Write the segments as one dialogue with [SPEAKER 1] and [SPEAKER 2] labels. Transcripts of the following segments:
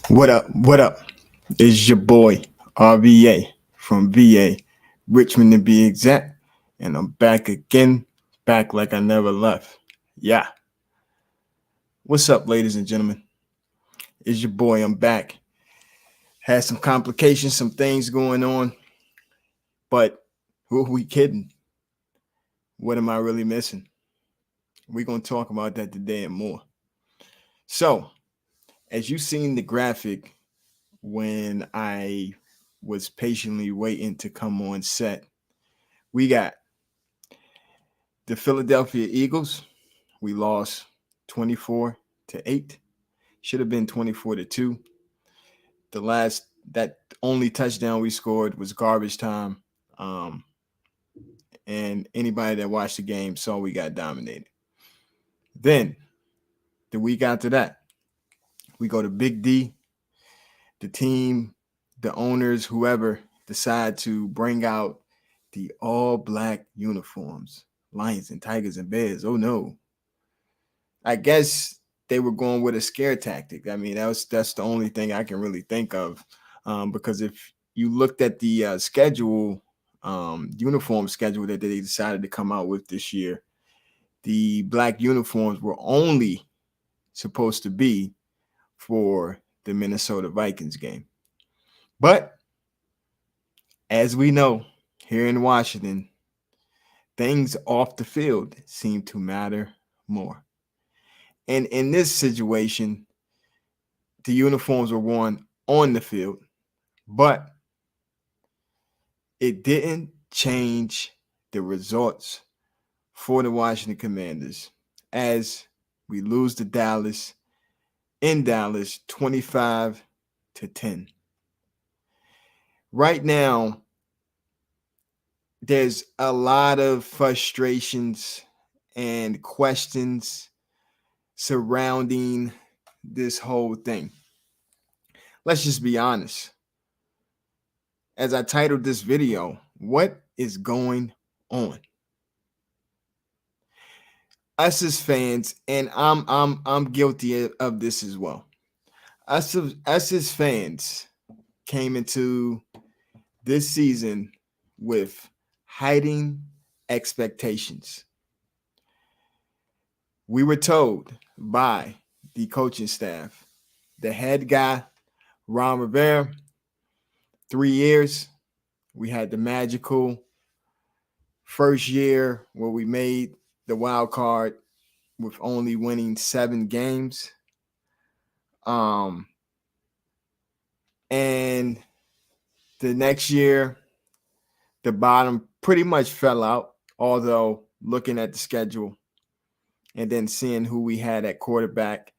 [SPEAKER 1] What up? What up? It's your boy RVA from VA, Richmond to be exact, and I'm back again, back like I never left. Yeah. What's up, ladies and gentlemen? It's your boy. I'm back. Had some complications, some things going on, but who are we kidding? What am I really missing? We're gonna talk about that today and more. So, as you seen the graphic when I was patiently waiting to come on set, we got the Philadelphia Eagles. We lost 24-8. Should have been 24-2. That only touchdown we scored was garbage time. Um, and anybody that watched the game saw we got dominated. Then the week after that, we go to Big D. The team, the owners, whoever decide to bring out the all black uniforms, Lions and Tigers and Bears. Oh no. I guess they were going with a scare tactic. I mean, that's the only thing I can really think of, because if you looked at the schedule, uniform schedule that they decided to come out with this year, the black uniforms were only supposed to be for the Minnesota Vikings game. But as we know, here in Washington, things off the field seem to matter more. And in this situation, the uniforms were worn on the field, but it didn't change the results for the Washington Commanders as we lose to Dallas in Dallas 25-10. Right now, there's a lot of frustrations and questions surrounding this whole thing. Let's just be honest. As I titled this video, what is going on? Us as fans, and I'm guilty of this as well. Us as fans came into this season with hiding expectations. We were told by the coaching staff, the head guy, Ron Rivera, 3 years. We had the magical first year where we made the wild card with only winning 7 games. And the next year, the bottom pretty much fell out, although looking at the schedule and then seeing who we had at quarterback.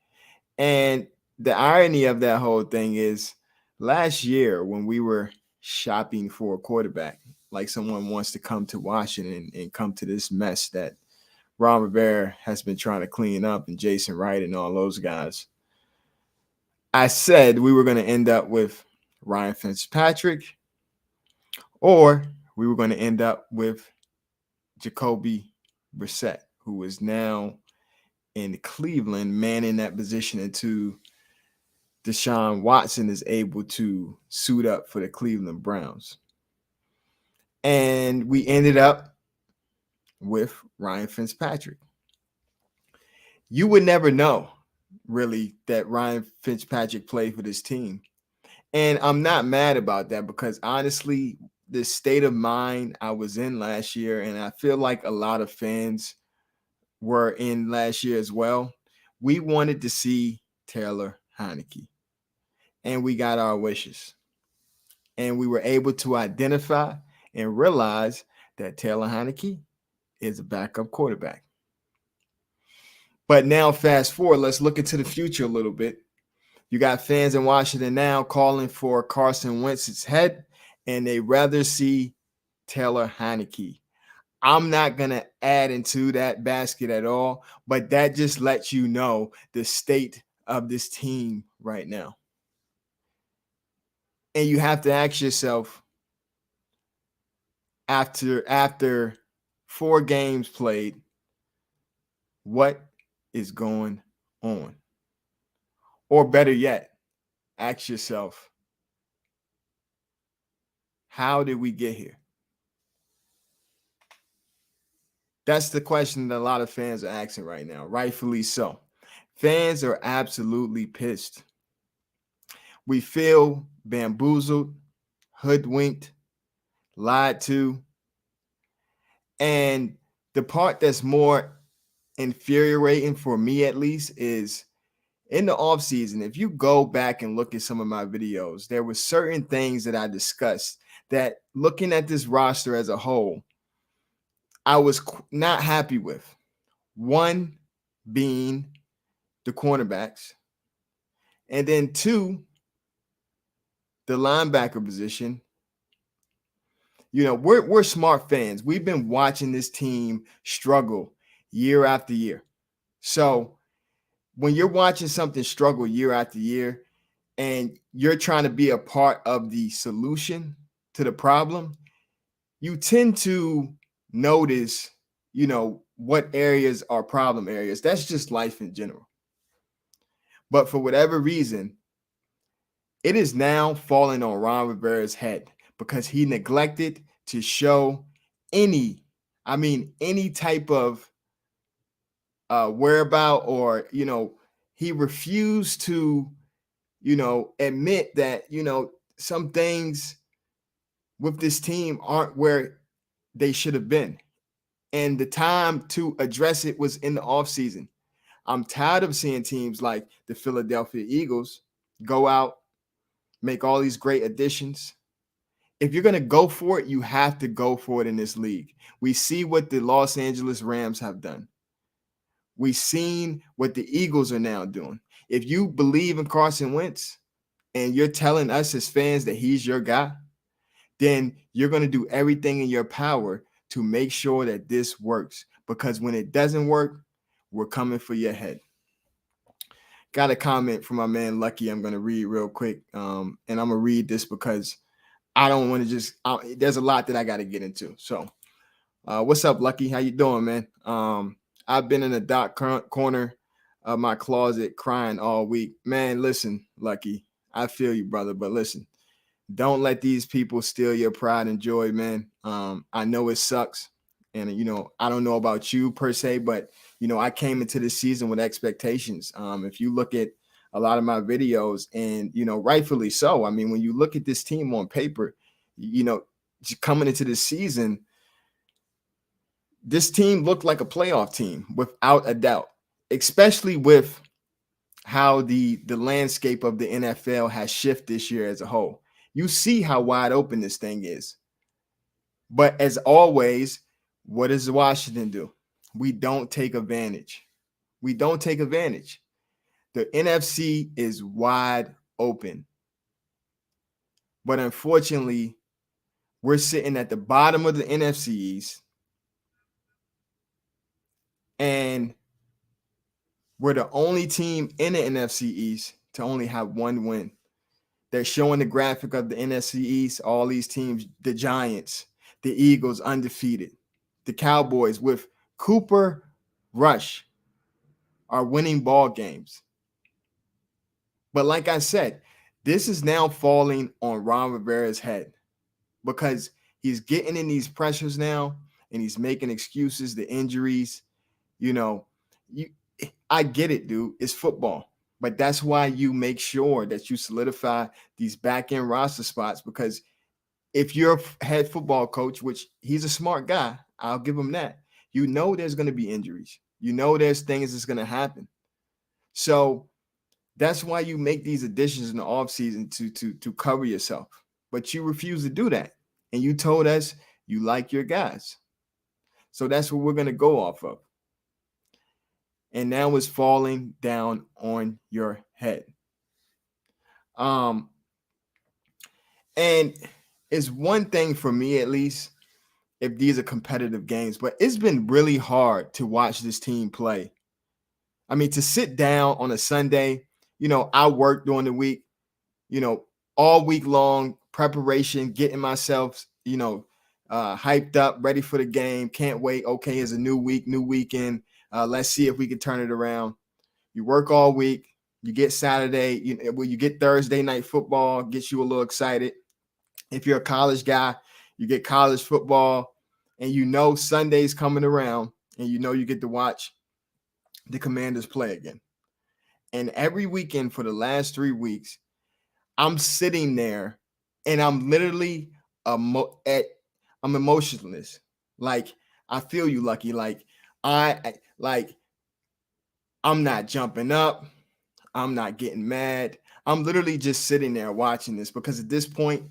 [SPEAKER 1] And the irony of that whole thing is last year when we were shopping for a quarterback, like someone wants to come to Washington and come to this mess that Ron Rivera has been trying to clean up, and Jason Wright and all those guys, I said we were going to end up with Ryan Fitzpatrick, or we were going to end up with Jacoby Brissett, who is now in Cleveland, manning that position until Deshaun Watson is able to suit up for the Cleveland Browns. And we ended up with Ryan Fitzpatrick. You would never know, really, that Ryan Fitzpatrick played for this team. And I'm not mad about that because, honestly, the state of mind I was in last year, and I feel like a lot of fans were in last year as well, we wanted to see Taylor Heinicke. And we got our wishes. And we were able to identify and realize that Taylor Heinicke is a backup quarterback. But now, fast forward, let's look into the future a little bit. You got fans in Washington now calling for Carson Wentz's head, and they rather see Taylor Heinicke. I'm not going to add into that basket at all, but that just lets you know the state of this team right now. And you have to ask yourself, after 4 games played, what is going on? Or better yet, ask yourself, how did we get here? That's the question that a lot of fans are asking right now, rightfully so. Fans are absolutely pissed. We feel bamboozled, hoodwinked, lied to. And the part that's more infuriating for me, at least, is in the offseason, if you go back and look at some of my videos, there were certain things that I discussed that, looking at this roster as a whole, I was not happy with. One being the cornerbacks, and then two, the linebacker position. You know, we're smart fans. We've been watching this team struggle year after year. So when you're watching something struggle year after year and you're trying to be a part of the solution to the problem, you tend to notice, you know, what areas are problem areas. That's just life in general. But for whatever reason, it is now falling on Ron Rivera's head because he neglected to show any type of whereabout, or, you know, he refused to, you know, admit that, you know, some things with this team aren't where they should have been. And the time to address it was in the offseason. I'm tired of seeing teams like the Philadelphia Eagles go out, make all these great additions. If you're going to go for it, you have to go for it in this league. We see what the Los Angeles Rams have done. We've seen what the Eagles are now doing. If you believe in Carson Wentz and you're telling us as fans that he's your guy, then you're going to do everything in your power to make sure that this works. Because when it doesn't work, we're coming for your head. Got a comment from my man Lucky I'm going to read real quick. And I'm going to read this because I don't want to just there's a lot that I got to get into. So what's up, Lucky? How you doing, man? I've been in the dark corner of my closet crying all week. Man, listen, Lucky, I feel you, brother. But listen, don't let these people steal your pride and joy, man. I know it sucks. And, you know, I don't know about you per se, but, you know, I came into this season with expectations. If you look at a lot of my videos, and, you know, rightfully so. I mean, when you look at this team on paper, you know, coming into this season, this team looked like a playoff team without a doubt, especially with how the landscape of the NFL has shifted this year as a whole. You see how wide open this thing is. But as always, what does Washington do? We don't take advantage. We don't take advantage. The NFC is wide open. But unfortunately, we're sitting at the bottom of the NFC East, and we're the only team in the NFC East to only have one win. They're showing the graphic of the NFC East, all these teams, the Giants, the Eagles undefeated, the Cowboys with Cooper Rush are winning ball games. But like I said, this is now falling on Ron Rivera's head because he's getting in these pressures now and he's making excuses, the injuries. You know, I get it, dude. It's football. But that's why you make sure that you solidify these back-end roster spots, because if you're a head football coach, which he's a smart guy, I'll give him that, you know there's going to be injuries. You know there's things that's going to happen. So that's why you make these additions in the offseason to cover yourself. But you refuse to do that. And you told us you like your guys. So that's what we're going to go off of. And now it's falling down on your head. And it's one thing for me, at least, if these are competitive games, but it's been really hard to watch this team play. I mean, to sit down on a Sunday, you know, I work during the week, you know, all week long, preparation, getting myself, you know, hyped up, ready for the game. Can't wait. Okay, it's a new week, new weekend. Let's see if we can turn it around. You work all week. You get Saturday, you get Thursday night football, gets you a little excited. If you're a college guy, you get college football, and Sunday's coming around, and you get to watch the Commanders play again. And every weekend for the last 3 weeks, I'm sitting there and I'm literally I'm emotionless. Like, I feel you, Lucky. Like, I'm not jumping up. I'm not getting mad. I'm literally just sitting there watching this because at this point,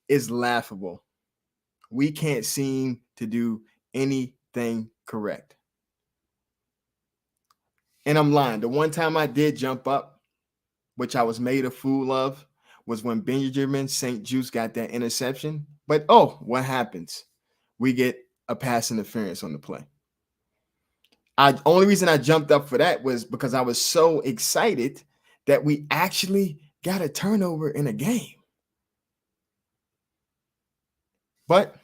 [SPEAKER 1] it's laughable. We can't seem to do anything correct. And I'm lying. The one time I did jump up, which I was made a fool of, was when Benjamin St. Juice got that interception. But what happens? We get a pass interference on the play. Only reason I jumped up for that was because I was so excited that we actually got a turnover in a game. But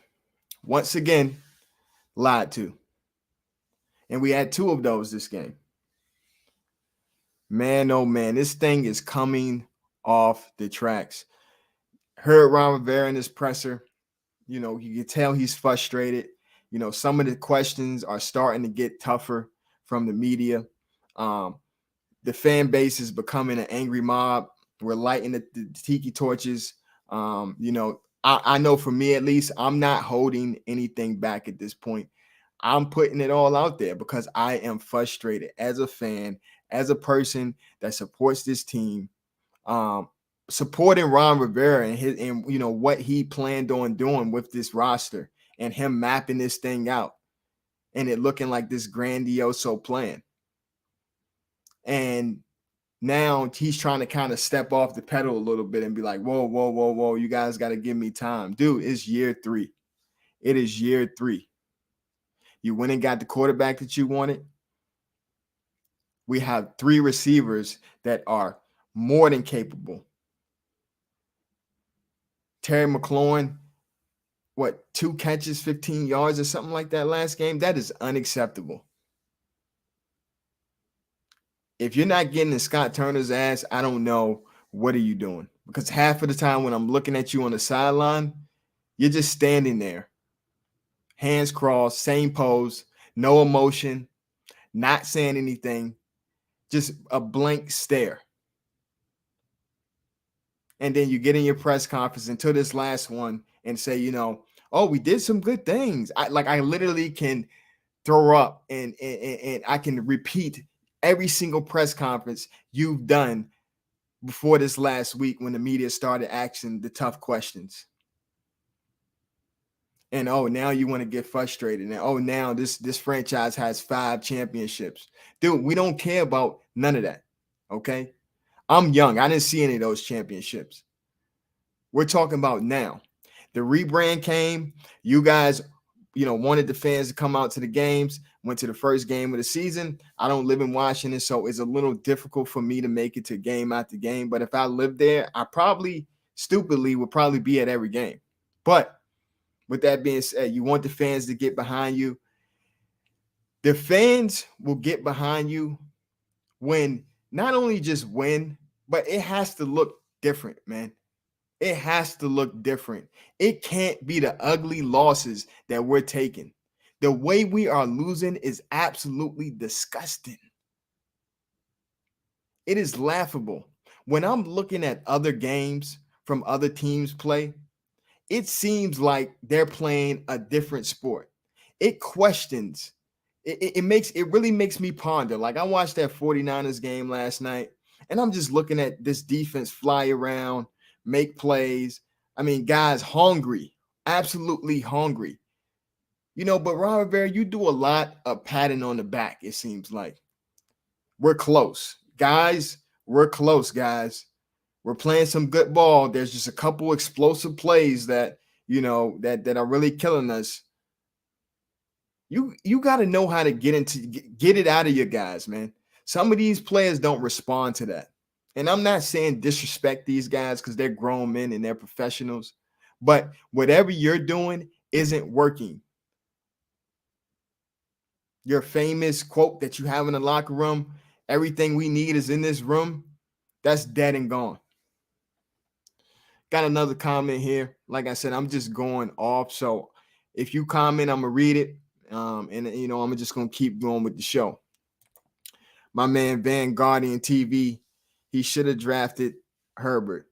[SPEAKER 1] once again, lied to. And we had 2 of those this game. Man, oh man, this thing is coming off the tracks. Heard Ron Rivera in his presser. You can tell he's frustrated. Some of the questions are starting to get tougher from the media. The fan base is becoming an angry mob. We're lighting the tiki torches. I know for me at least, I'm not holding anything back at this point. I'm putting it all out there because I am frustrated as a fan, as a person that supports this team, supporting Ron Rivera and what he planned on doing with this roster and him mapping this thing out and it looking like this grandiose plan. And now he's trying to kind of step off the pedal a little bit and be like, whoa, you guys got to give me time. Dude, it's year 3. It is year 3. You went and got the quarterback that you wanted. We have 3 receivers that are more than capable. Terry McLaurin, 2 catches, 15 yards or something like that last game? That is unacceptable. If you're not getting in Scott Turner's ass, I don't know what are you doing. Because half of the time when I'm looking at you on the sideline, you're just standing there, hands crossed, same pose, no emotion, not saying anything, just a blank stare. And then you get in your press conference until this last one and say, we did some good things. I literally can throw up and I can repeat every single press conference you've done before this last week when the media started asking the tough questions. And now you want to get frustrated. And now this franchise has 5 championships. Dude, we don't care about none of that. Okay. I'm young. I didn't see any of those championships. We're talking about now. The rebrand came. You guys, wanted the fans to come out to the games, went to the first game of the season. I don't live in Washington, so it's a little difficult for me to make it to game after game. But if I lived there, I probably stupidly would probably be at every game. But with that being said, you want the fans to get behind you. The fans will get behind you when not only just win, but it has to look different, man. It has to look different. It can't be the ugly losses that we're taking. The way we are losing is absolutely disgusting. It is laughable. When I'm looking at other games from other teams play, it seems like they're playing a different sport. It questions. It really makes me ponder. Like, I watched that 49ers game last night, and I'm just looking at this defense fly around, make plays. I mean, guys hungry, absolutely hungry. But Ron Rivera, you do a lot of patting on the back, it seems like. We're close. Guys, we're close, guys. We're playing some good ball. There's just a couple explosive plays that, that are really killing us. You got to know how to get it out of your guys, man. Some of these players don't respond to that. And I'm not saying disrespect these guys because they're grown men and they're professionals. But whatever you're doing isn't working. Your famous quote that you have in the locker room, everything we need is in this room. That's dead and gone. Got another comment here. Like I said, I'm just going off. So if you comment, I'm gonna read it. And I'm just gonna keep going with the show. My man Van Guardian TV, he should have drafted Herbert.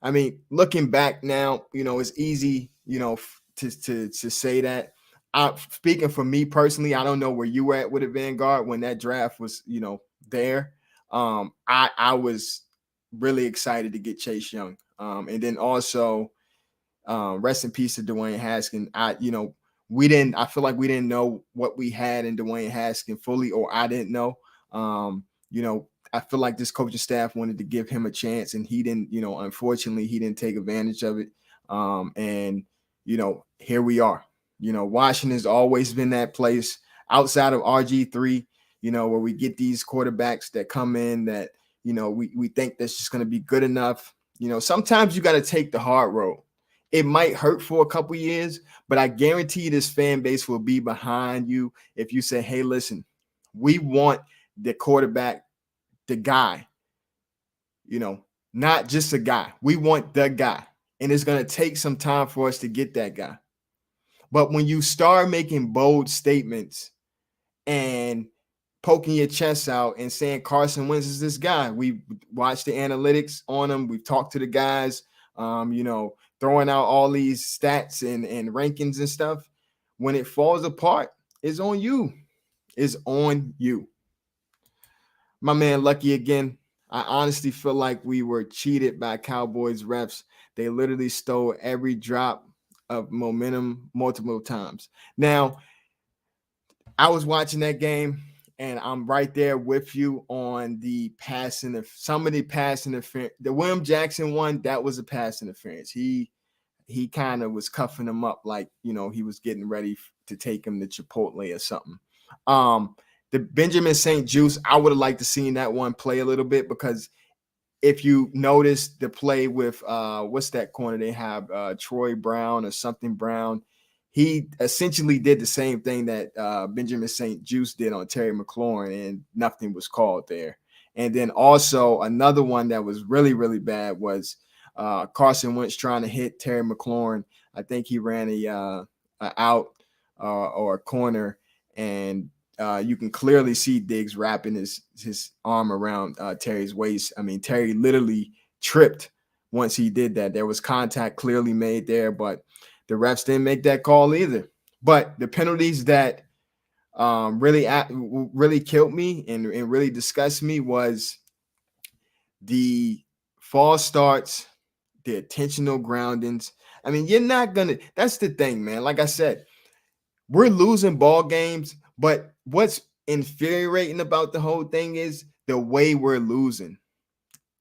[SPEAKER 1] I mean, looking back now, it's easy, to say that. Speaking for me personally, I don't know where you were at with a Vanguard when that draft was, there. I was really excited to get Chase Young. And then also, rest in peace to Dwayne Haskins. I feel like we didn't know what we had in Dwayne Haskins fully, or I didn't know. I feel like this coaching staff wanted to give him a chance, and he didn't, unfortunately, he didn't take advantage of it. And here we are. Washington's always been that place outside of RG3, where we get these quarterbacks that come in that, we think that's just going to be good enough. Sometimes you got to take the hard road. It might hurt for a couple years, but I guarantee this fan base will be behind you if you say, hey, listen, we want the quarterback, the guy, not just a guy. We want the guy. And it's going to take some time for us to get that guy. But when you start making bold statements and poking your chest out and saying Carson Wentz is this guy, we watched the analytics on him. We've talked to the guys, throwing out all these stats and rankings and stuff. When it falls apart, it's on you. It's on you. My man Lucky again. I honestly feel like we were cheated by Cowboys refs. They literally stole every drop of momentum multiple times. Now, I was watching that game, and I'm right there with you on the passing of some of the pass interference. The William Jackson one, that was a pass interference. He kind of was cuffing him up like, he was getting ready to take him to Chipotle or something. The Benjamin St. Juice, I would have liked to seen that one play a little bit, because if you notice the play with what's that corner they have, Troy Brown or something Brown, he essentially did the same thing that Benjamin St. Juice did on Terry McLaurin, and nothing was called there. And then also another one that was really, really bad was Carson Wentz trying to hit Terry McLaurin. I think he ran a out or a corner, and you can clearly see Diggs wrapping his arm around Terry's waist. I mean, Terry literally tripped once he did that. There was contact clearly made there, but the refs didn't make that call either. But the penalties that really killed me and really disgusted me was the false starts, the intentional groundings. I mean, you're not gonna. That's the thing, man. Like I said, we're losing ball games, but what's infuriating about the whole thing is the way we're losing.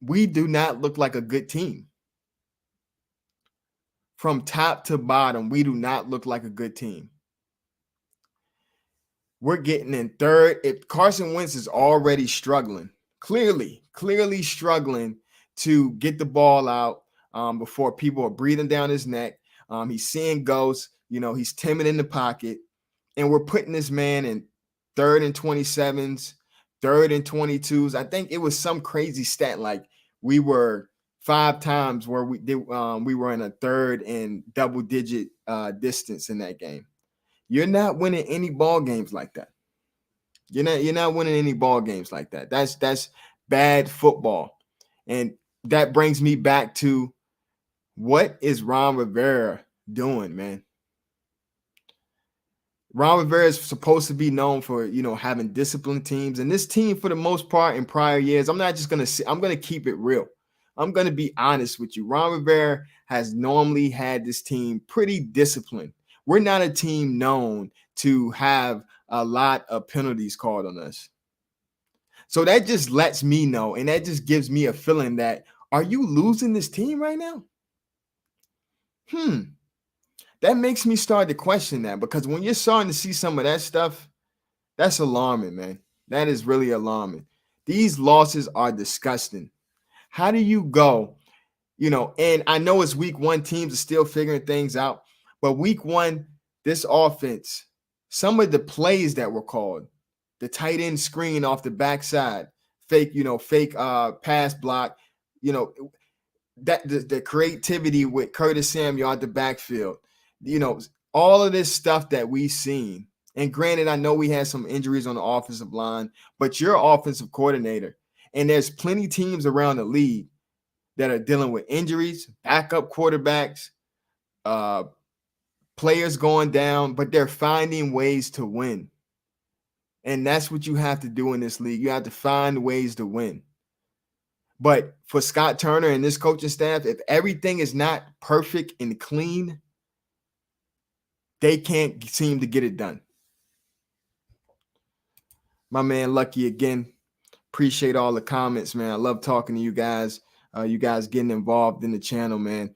[SPEAKER 1] We do not look like a good team. From top to bottom, we do not look like a good team. We're getting in third. If Carson Wentz is already struggling, clearly struggling to get the ball out before people are breathing down his neck. He's seeing ghosts. He's timid in the pocket. And we're putting this man in 3rd and 27s, 3rd and 22s. I think it was some crazy stat like we were 5 times where we were in a 3rd and double-digit distance in that game. You're not winning any ball games like that. You're not winning any ball games like that. That's bad football. And that brings me back to, what is Ron Rivera doing, man? Ron Rivera is supposed to be known for, having disciplined teams. And this team, for the most part, in prior years, I'm not just going to say, I'm going to keep it real. I'm going to be honest with you. Ron Rivera has normally had this team pretty disciplined. We're not a team known to have a lot of penalties called on us. So that just lets me know, and that just gives me a feeling that, are you losing this team right now? That makes me start to question that, because when you're starting to see some of that stuff, that's alarming, man. That is really alarming. These losses are disgusting. How do you go, and I know it's week 1, teams are still figuring things out, but week 1, this offense, some of the plays that were called, the tight end screen off the backside, fake pass block, you know, that the creativity with Curtis Samuel at the backfield, you know, all of this stuff that we've seen. And granted, I know we had some injuries on the offensive line, but you're offensive coordinator, and there's plenty teams around the league that are dealing with injuries, backup quarterbacks, players going down, but they're finding ways to win. And that's what you have to do in this league. You have to find ways to win. But for Scott Turner and this coaching staff, if everything is not perfect and clean, they can't seem to get it done. My man, Lucky, again, appreciate all the comments, man. I love talking to you guys. You guys getting involved in the channel, man.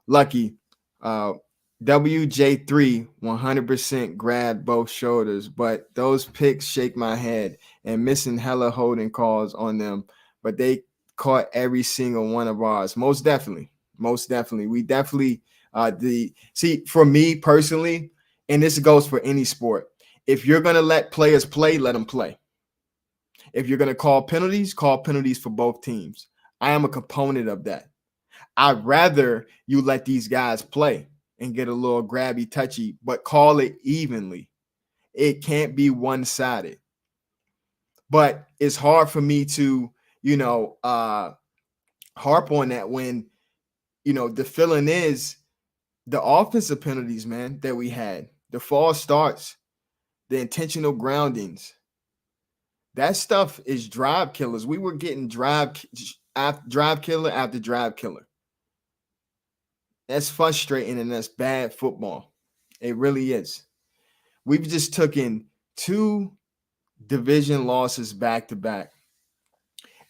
[SPEAKER 1] Lucky, WJ3 100% grabbed both shoulders, but those picks shake my head and missing hella holding calls on them, but they caught every single one of ours. Most definitely. We definitely for me personally, and this goes for any sport. If you're going to let players play, let them play. If you're going to call penalties for both teams. I am a component of that. I'd rather you let these guys play and get a little grabby, touchy, but call it evenly. It can't be one-sided. But it's hard for me to, harp on that when, the feeling is the offensive penalties, man, that we had, the false starts, the intentional groundings. That stuff is drive killers. We were getting drive killer after drive killer. That's frustrating and that's bad football. It really is. We've just taken 2 division losses back to back.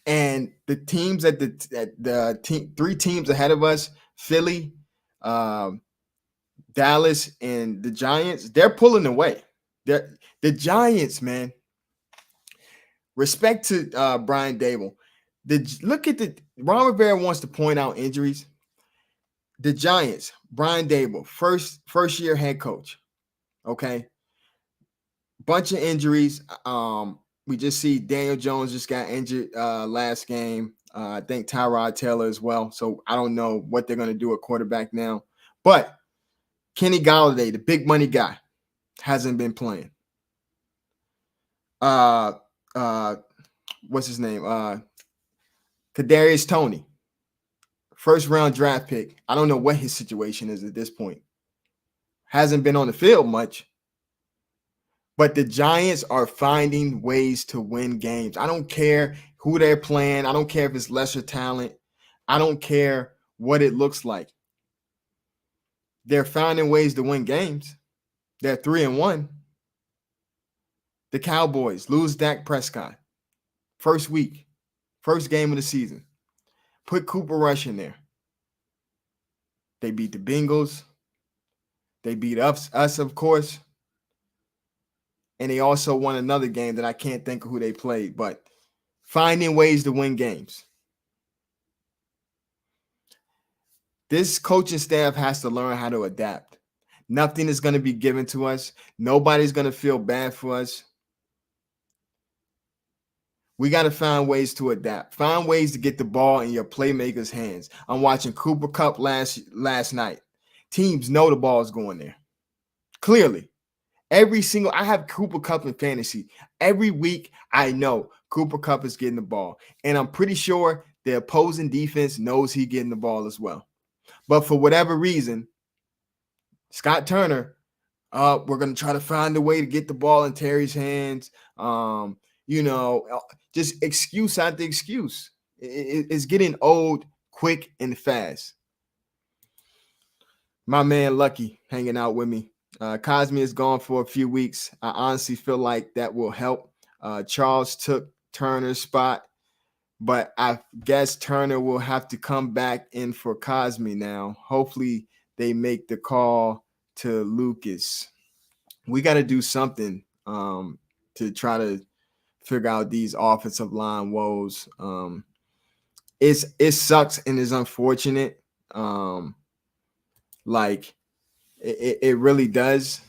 [SPEAKER 1] And the teams at the 3 teams ahead of us, Philly, Dallas, and the Giants, they're pulling away. The Giants, man. Respect to Brian Dable. Ron Rivera wants to point out injuries. The Giants, Brian Dable, first year head coach. Okay. Bunch of injuries. We just see Daniel Jones just got injured last game. I think Tyrod Taylor as well. So I don't know what they're going to do at quarterback now. But Kenny Golladay, the big money guy, hasn't been playing. What's his name? Kadarius Toney, first round draft pick. I don't know what his situation is at this point. Hasn't been on the field much. But the Giants are finding ways to win games. I don't care who they're playing. I don't care if it's lesser talent. I don't care what it looks like. They're finding ways to win games. They're 3-1. The Cowboys lose Dak Prescott. First week, first game of the season. Put Cooper Rush in there. They beat the Bengals. They beat us, of course. And they also won another game that I can't think of who they played, but finding ways to win games. This coaching staff has to learn how to adapt. Nothing is going to be given to us. Nobody's going to feel bad for us. We got to find ways to adapt. Find ways to get the ball in your playmakers' hands. I'm watching Cooper Kupp last night. Teams know the ball is going there. Clearly. I have Cooper Kupp in fantasy. Every week, I know Cooper Kupp is getting the ball. And I'm pretty sure the opposing defense knows he's getting the ball as well. But for whatever reason, Scott Turner, we're going to try to find a way to get the ball in Terry's hands. Just excuse after excuse. It's getting old, quick, and fast. My man Lucky hanging out with me. Cosme is gone for a few weeks. I honestly feel like that will help. Charles took Turner's spot, but I guess Turner will have to come back in for Cosme now. Hopefully they make the call to Lucas. We got to do something to try to figure out these offensive line woes. It sucks and is unfortunate. It really does.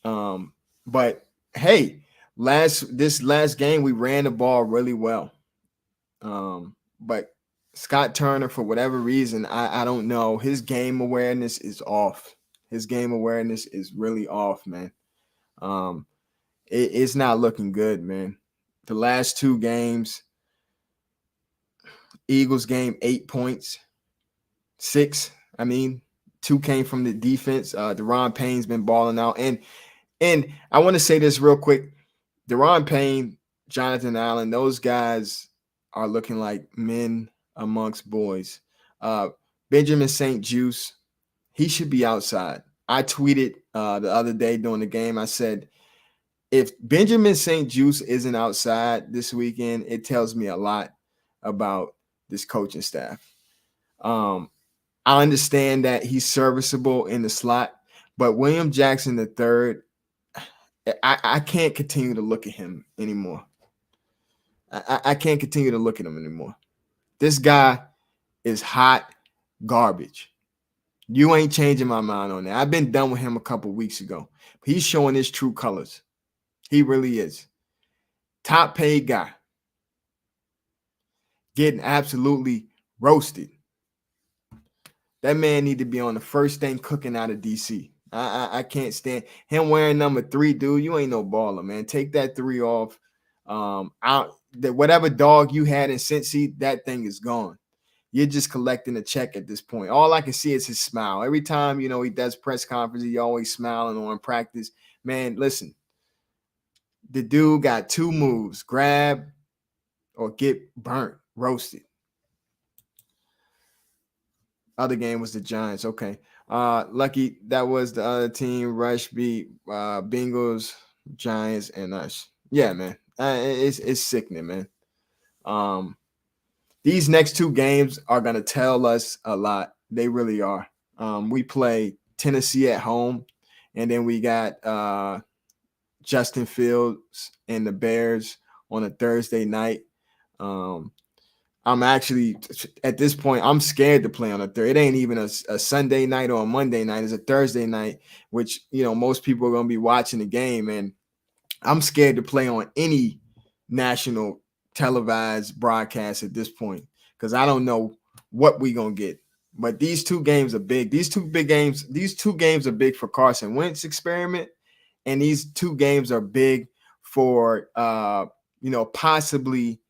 [SPEAKER 1] But hey, this last game we ran the ball really well. But Scott Turner, for whatever reason, I don't know, his game awareness is off. His game awareness is really off, man. It's not looking good, man. The last two games, Eagles game, 8 points, 6. I mean, 2 came from the defense. Deron Payne's been balling out. And I want to say this real quick. Deron Payne, Jonathan Allen, those guys are looking like men amongst boys. Benjamin St. Juice, he should be outside. I tweeted the other day during the game, I said, if Benjamin St. Juice isn't outside this weekend, it tells me a lot about this coaching staff. I understand that he's serviceable in the slot, but William Jackson III, I can't continue to look at him anymore. I can't continue to look at him anymore. This guy is hot garbage. You ain't changing my mind on that. I've been done with him a couple weeks ago. He's showing his true colors. He really is. Top paid guy. Getting absolutely roasted. That man need to be on the first thing cooking out of DC. I can't stand him wearing number 3, dude. You ain't no baller, man. Take that 3 off. Whatever dog you had in Cincy, that thing is gone. You're just collecting a check at this point. All I can see is his smile. Every time, he does press conference, he always smiling on practice. Man, listen. The dude got 2 moves: grab or get burnt, roasted. Other game was the Giants. Okay. Lucky that was the other team. Rush beat Bengals, Giants, and us. Yeah, man. It's sickening, man. These next 2 games are going to tell us a lot. They really are. We play Tennessee at home, and then we got Justin Fields and the Bears on a Thursday night. I'm actually, at this point, I'm scared to play on a Thursday. It ain't even a Sunday night or a Monday night. It's a Thursday night, which, most people are going to be watching the game. And I'm scared to play on any national televised broadcast at this point because I don't know what we're going to get. But these 2 games are big. These two games are big for Carson Wentz experiment. And these 2 games are big for, possibly,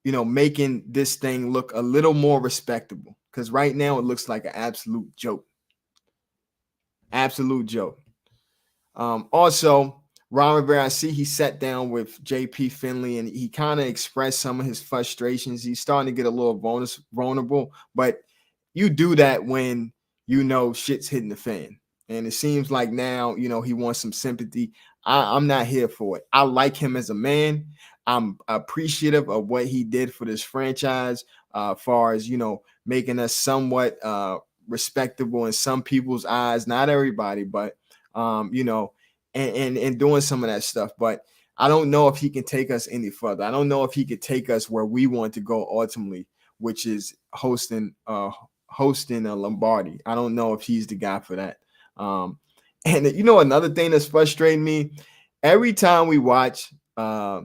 [SPEAKER 1] making this thing look a little more respectable. Because right now it looks like an absolute joke. Absolute joke. Also, Ron Rivera, I see he sat down with JP Finley and he kind of expressed some of his frustrations. He's starting to get a little vulnerable, but you do that when shit's hitting the fan. And it seems like now, he wants some sympathy. I'm not here for it. I like him as a man. I'm appreciative of what he did for this franchise, far as, making us somewhat respectable in some people's eyes, not everybody, but, and doing some of that stuff. But I don't know if he can take us any further. I don't know if he could take us where we want to go ultimately, which is hosting a Lombardi. I don't know if he's the guy for that. And another thing that's frustrating me, every time we watch a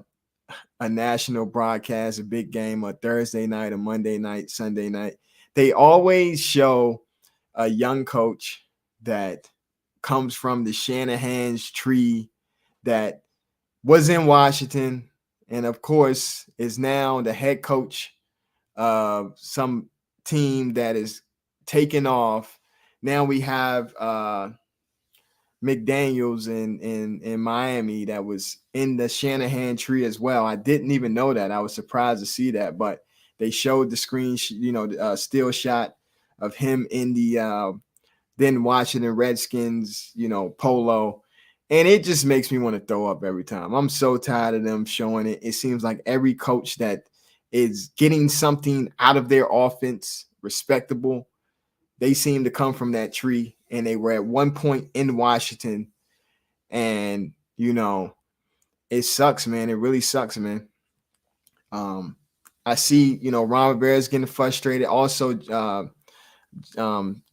[SPEAKER 1] national broadcast, a big game, a Thursday night, a Monday night, Sunday night, they always show a young coach that comes from the Shanahan's tree that was in Washington and, of course, is now the head coach of some team that is taking off. Now we have McDaniels in Miami that was in the Shanahan tree as well. I didn't even know that. I was surprised to see that, but they showed the screen, still shot of him in the then Washington Redskins, polo. And it just makes me want to throw up every time. I'm so tired of them showing it. It seems like every coach that is getting something out of their offense respectable, they seem to come from that tree. And they were at one point in Washington. And, it sucks, man. It really sucks, man. I see, Ron Rivera's getting frustrated. Also,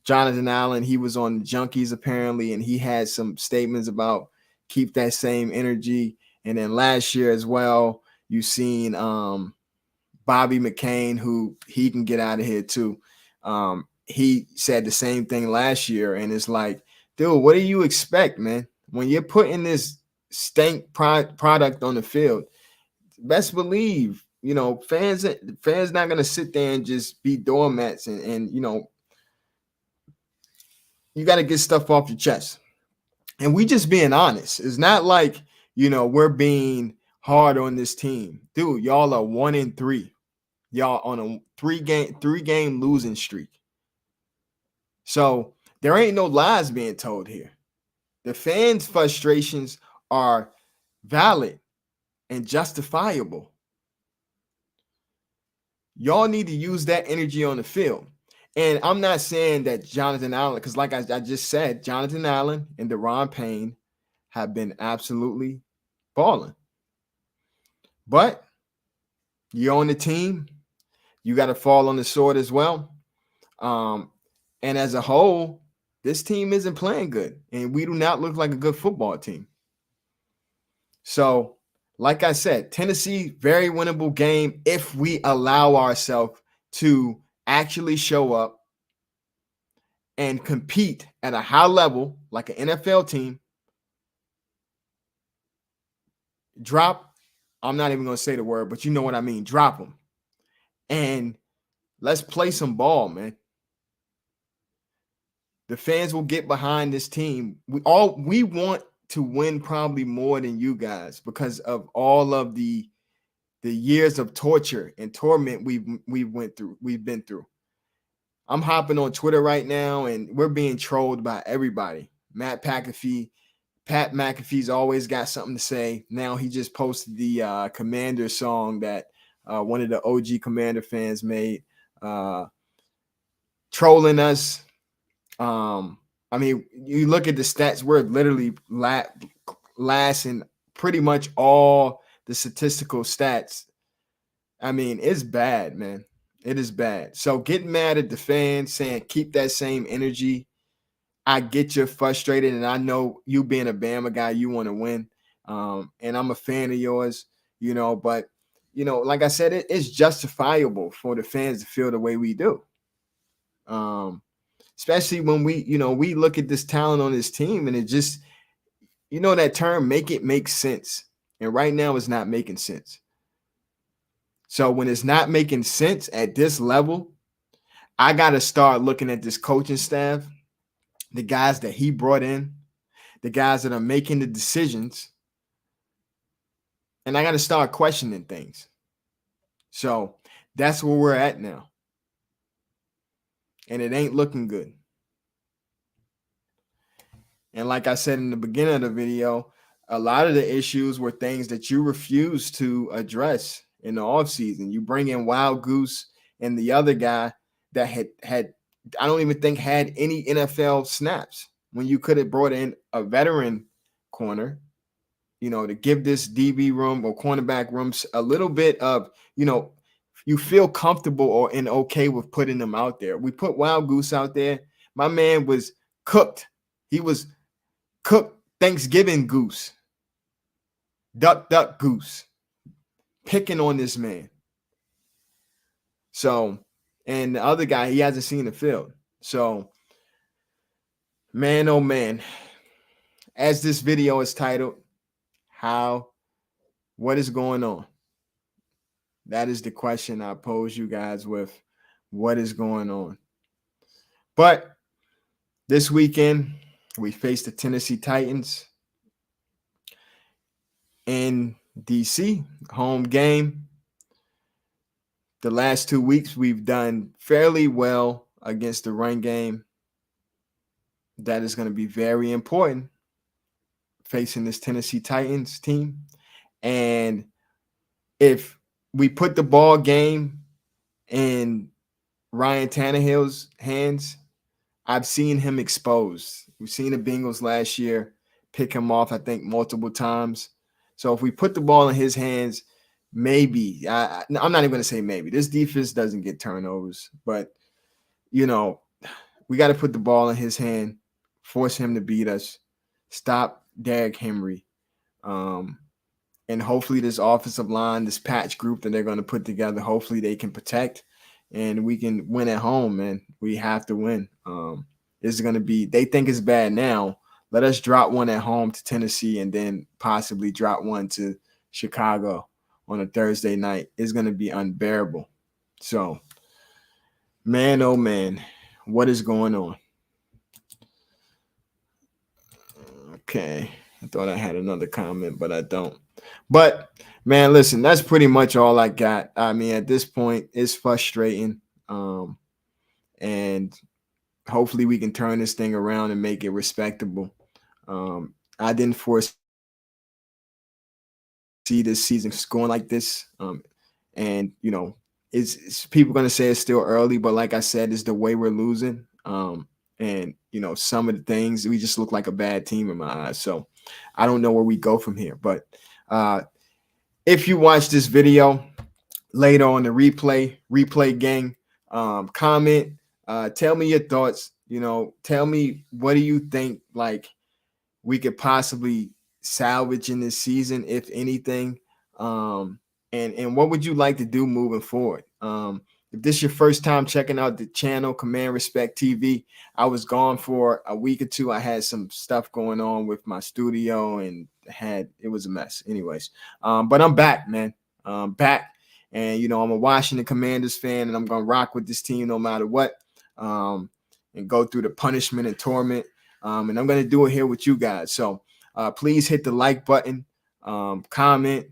[SPEAKER 1] Jonathan Allen, he was on the Junkies apparently, and he had some statements about keep that same energy. And then last year as well, you seen Bobby McCain, who he can get out of here too. He said the same thing last year, and it's like, dude, what do you expect, man? When you're putting this stank product on the field, best believe, fans not gonna sit there and just be doormats, and you got to get stuff off your chest. And we just being honest. It's not like, we're being hard on this team. Dude, y'all are 1-3. Y'all on a three-game losing streak. So there ain't no lies being told here. The fans' frustrations are valid and justifiable. Y'all need to use that energy on the field. And I'm not saying that Jonathan Allen, because like I just said, Jonathan Allen and Deron Payne have been absolutely balling. But you're on the team. You got to fall on the sword as well. And as a whole, this team isn't playing good. And we do not look like a good football team. So, like I said, Tennessee, very winnable game if we allow ourselves to actually show up and compete at a high level like an NFL team. Drop, I'm not even going to say the word, but you know what I mean. Drop them. And let's play some ball, man. The fans will get behind this team. We want to win probably more than you guys because of all of the years of torture and torment we've been through. I'm hopping on Twitter right now, and we're being trolled by everybody. Pat McAfee's always got something to say. Now he just posted the Commander song that one of the OG Commander fans made, trolling us. I mean, you look at the stats, we're literally last in pretty much all the statistical stats. I mean, it's bad, man. It is bad. So getting mad at the fans, saying keep that same energy. I get you're frustrated, and I know you being a Bama guy, you want to win. And I'm a fan of yours, but like I said, it's justifiable for the fans to feel the way we do. Especially when we look at this talent on this team, and it just, that term, make it make sense. And right now it's not making sense. So when it's not making sense at this level, I got to start looking at this coaching staff, the guys that he brought in, the guys that are making the decisions, and I got to start questioning things. So that's where we're at now. And it ain't looking good. And like I said in the beginning of the video, a lot of the issues were things that you refused to address in the offseason. You bring in Wild Goose and the other guy that had I don't even think had any NFL snaps, when you could have brought in a veteran corner, to give this DB room or cornerback rooms a little bit of, you feel comfortable and okay with putting them out there. We put Wild Goose out there. My man was cooked. He was cooked Thanksgiving goose. Duck goose. Picking on this man. So, and the other guy, he hasn't seen the field. So, man, oh man. As this video is titled, what is going on? That is the question I pose you guys with. What is going on? But this weekend, we face the Tennessee Titans in DC, home game. The last 2 weeks, we've done fairly well against the run game. That is going to be very important facing this Tennessee Titans team. And if we put the ball game in Ryan Tannehill's hands, I've seen him exposed. We've seen the Bengals last year pick him off, I think, multiple times. So if we put the ball in his hands, maybe, I'm not even going to say maybe. This defense doesn't get turnovers, but, we got to put the ball in his hand, force him to beat us, stop Derrick Henry, and And hopefully this offensive line, this patch group that they're going to put together, hopefully they can protect and we can win at home, man. We have to win. This is going to be, they think it's bad now. Let us drop one at home to Tennessee and then possibly drop one to Chicago on a Thursday night. It's going to be unbearable. So, man, oh man, what is going on? Okay. I thought I had another comment, but I don't. But man, listen, that's pretty much all I got. I mean, at this point, it's frustrating. And hopefully we can turn this thing around and make it respectable. I didn't foresee this season going like this. And you know, it's people going to say it's still early, but like I said, it's the way we're losing. And you know, some of the things we just look like a bad team in my eyes. So I don't know where we go from here. But if you watch this video later on the replay gang, comment, tell me your thoughts. You know, tell me what do you think like we could possibly salvage in this season, if anything. And what would you like to do moving forward? If this is your first time checking out the channel, Command Respect TV, I was gone for a week or two. I had some stuff going on with my studio and it was a mess. Anyways, but I'm back, man. Back. And, you know, I'm a Washington Commanders fan, and I'm going to rock with this team no matter what, and go through the punishment and torment. And I'm going to do it here with you guys. So please hit the like button, comment,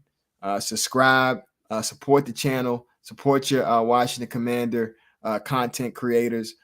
[SPEAKER 1] subscribe, support the channel, support your Washington Commander content creators.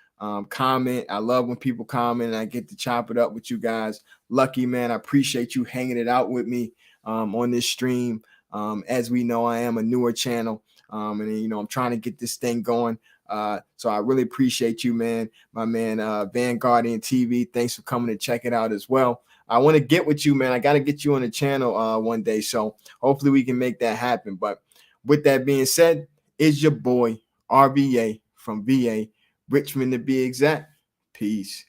[SPEAKER 1] Comment. I love when people comment and I get to chop it up with you guys. Lucky, man. I appreciate you hanging it out with me on this stream. As we know, I am a newer channel, and you know, I'm trying to get this thing going. So I really appreciate you, man. My man, Vanguardian TV. Thanks for coming to check it out as well. I want to get with you, man. I got to get you on the channel one day. So hopefully we can make that happen. But with that being said, it's your boy RVA from VA, Richmond to be exact. Peace.